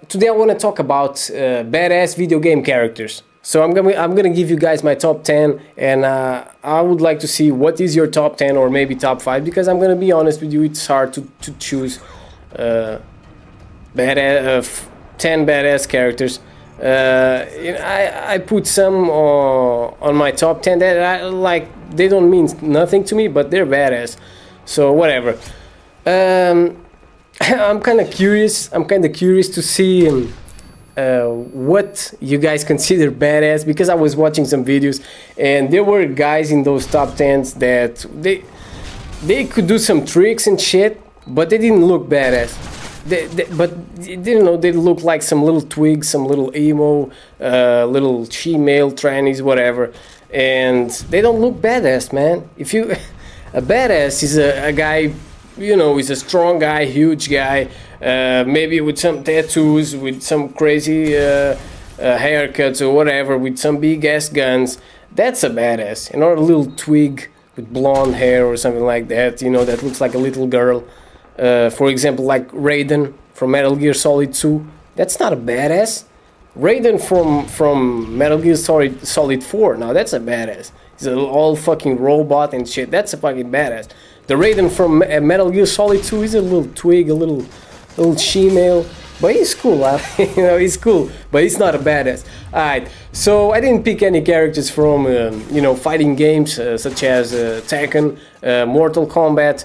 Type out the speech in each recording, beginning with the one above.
today I want to talk about badass video game characters. So I'm gonna give you guys my top 10, and I would like to see what is your top 10 or maybe top 5, because I'm gonna be honest with you, it's hard to choose badass 10 badass characters. I put some on my top 10 that I like. They don't mean nothing to me, but they're badass. So whatever. I'm kind of curious. To see what you guys consider badass, because I was watching some videos and there were guys in those top 10s that they could do some tricks and shit, but they didn't look badass. But you know, they look like some little twigs, some little emo, little she-male trannies, whatever, and they don't look badass, man. If you a badass is a guy, you know, he's a strong guy, huge guy, maybe with some tattoos, with some crazy haircuts or whatever, with some big ass guns. That's a badass, you know, a little twig with blonde hair or something like that, you know, that looks like a little girl. For example, like Raiden from Metal Gear Solid 2. That's not a badass. Raiden from Metal Gear Solid 4. Now that's a badass. He's an all fucking robot and shit. That's a fucking badass. The Raiden from Metal Gear Solid 2 is a little twig, a little she-male, but he's cool. You know, he's cool, but he's not a badass. Alright, so I didn't pick any characters from you know, fighting games such as Tekken, Mortal Kombat,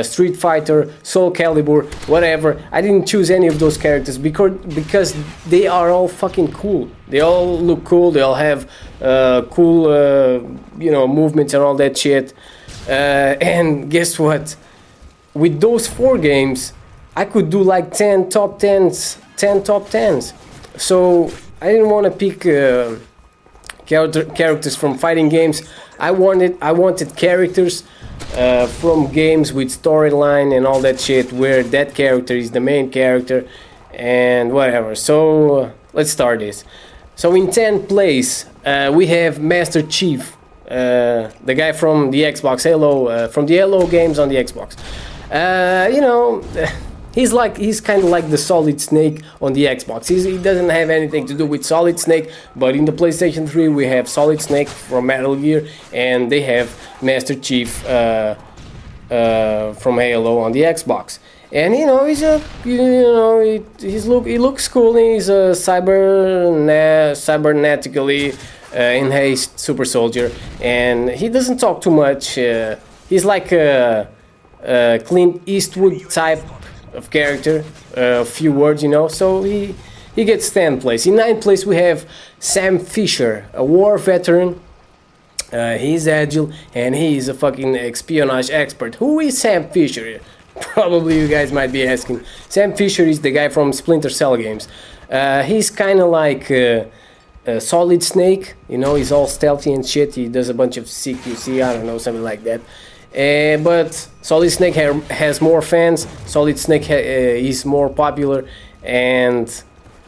Street Fighter, Soul Calibur, whatever. I didn't choose any of those characters because they are all fucking cool. They all look cool. They all have cool you know, movements and all that shit. And guess what? With those 4 games, I could do like 10 top 10s. So I didn't want to pick characters from fighting games. I wanted characters from games with storyline and all that shit, where that character is the main character and whatever. So let's start this. So in 10th place we have Master Chief, the guy from the Xbox, Halo, from the Halo games on the Xbox. You know, he's kind of like the Solid Snake on the Xbox. He doesn't have anything to do with Solid Snake, but in the PlayStation 3 we have Solid Snake from Metal Gear, and they have Master Chief from Halo on the Xbox. And you know, he looks cool. He's a cybernetically enhanced super soldier, and he doesn't talk too much. He's like a Clint Eastwood type of character, a few words, you know. So he gets 10th place. In 9th place we have Sam Fisher, a war veteran. He's agile and he's a fucking espionage expert. Who is Sam Fisher? Probably you guys might be asking. Sam Fisher is the guy from Splinter Cell games. He's kind of like Solid Snake, you know. He's all stealthy and shit. He does a bunch of CQC, I don't know, something like that. But Solid Snake has more fans. Solid Snake is more popular, and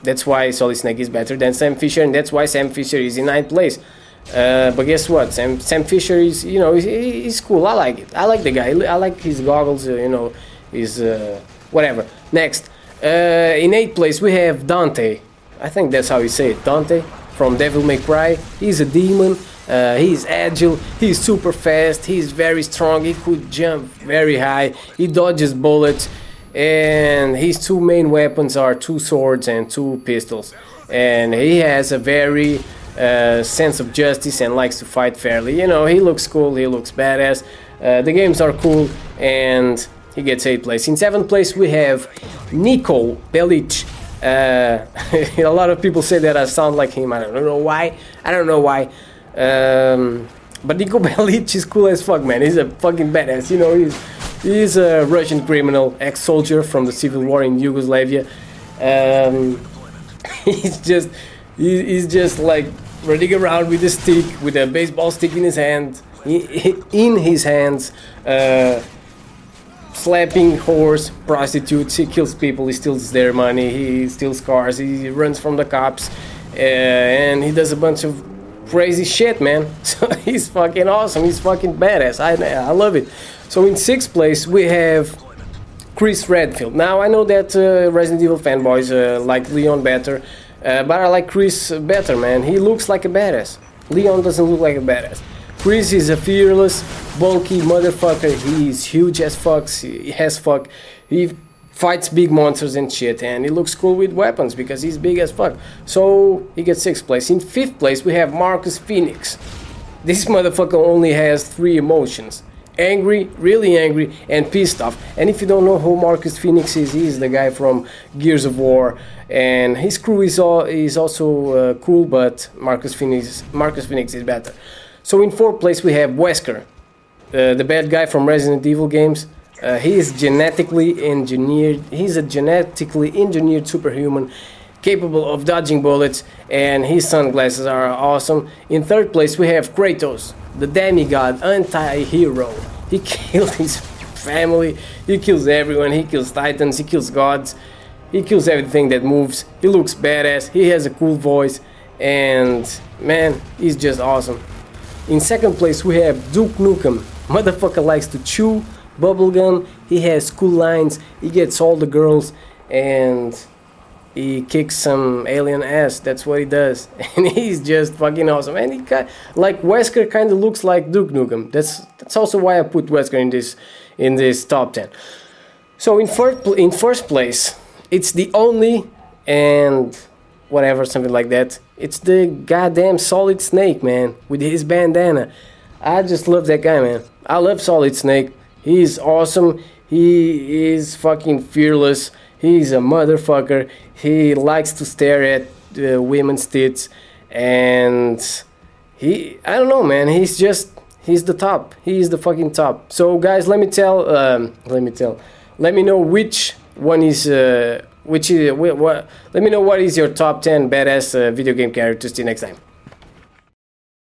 that's why Solid Snake is better than Sam Fisher, and that's why Sam Fisher is in 9th place. But guess what? Sam Fisher is, you know, he's cool. I like it. I like the guy. I like his goggles. You know, his whatever. Next, in 8th place we have Dante. I think that's how you say it. Dante from Devil May Cry. He's a demon. He's agile, he's super fast, he's very strong, he could jump very high, he dodges bullets, and his 2 main weapons are 2 swords and 2 pistols. And he has a very sense of justice and likes to fight fairly. You know, he looks cool, he looks badass, the games are cool, and he gets 8th place. In 7th place we have Niko Bellic. A lot of people say that I sound like him. I don't know why. But Niko Bellic is cool as fuck, man. He's a fucking badass. You know, he's a Russian criminal, ex-soldier from the civil war in Yugoslavia. He's just like running around with a stick, with a baseball stick in his hand, slapping whores, prostitutes. He kills people, he steals their money, he steals cars, he runs from the cops, and he does a bunch of crazy shit, man. So he's fucking awesome. He's fucking badass. I love it. So in 6th place we have Chris Redfield. Now I know that Resident Evil fanboys like Leon better, but I like Chris better, man. He looks like a badass. Leon doesn't look like a badass. Chris is a fearless, bulky motherfucker. He's huge as fuck. He fights big monsters and shit, and he looks cool with weapons because he's big as fuck. So he gets 6th place. In 5th place we have Marcus Phoenix. This motherfucker only has 3 emotions: angry, really angry, and pissed off. And if you don't know who Marcus Phoenix is, he's the guy from Gears of War, and his crew is also cool, but Marcus Phoenix is better. So in 4th place we have Wesker, the bad guy from Resident Evil games. He is genetically engineered. He's a genetically engineered superhuman, capable of dodging bullets, and his sunglasses are awesome. In 3rd place we have Kratos, the demigod, anti-hero. He killed his family, he kills everyone, he kills titans, he kills gods, he kills everything that moves. He looks badass, he has a cool voice, and man, he's just awesome. In 2nd place we have Duke Nukem. Motherfucker likes to chew bubblegum, he has cool lines, he gets all the girls, and he kicks some alien ass. That's what he does. And he's just fucking awesome. And he like Wesker kind of looks like Duke Nukem. That's also why I put Wesker in this top 10. So in 1st place, it's the only and whatever, something like that. It's the goddamn Solid Snake, man, with his bandana. I just love that guy, man. I love Solid Snake. He's awesome. He is fucking fearless. He's a motherfucker. He likes to stare at women's tits, and I don't know, man. He's the top. He is the fucking top. So guys, let me know which one is let me know what is your top 10 badass video game characters. See you next time.